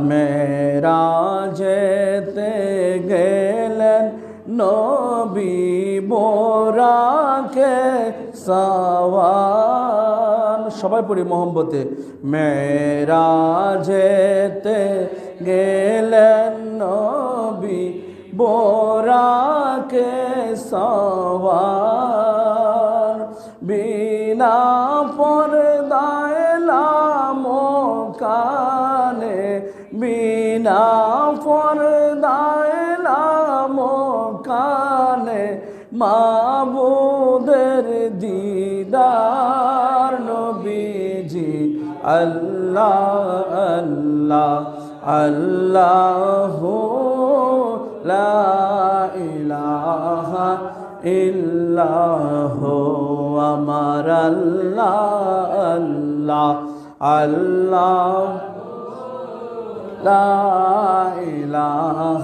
মেরাজেতে গেলেন নবী বোরাকে সাওয়ার। সবাই পড়ি মোহাম্মতে। মেরাজেতে গেলেন নবী বোরাকে সাওয়ার। বিনা পর্দায় লামকানে, বিনা পর্দায় লামকানে মাবুদের দিদার নবীজি। আল্লাহ আল্লাহ আল্লাহু লা ইলাহা ইল্লাহু আমার আল্লাহ আল্লাহ আল্লাহ লা ইলাহা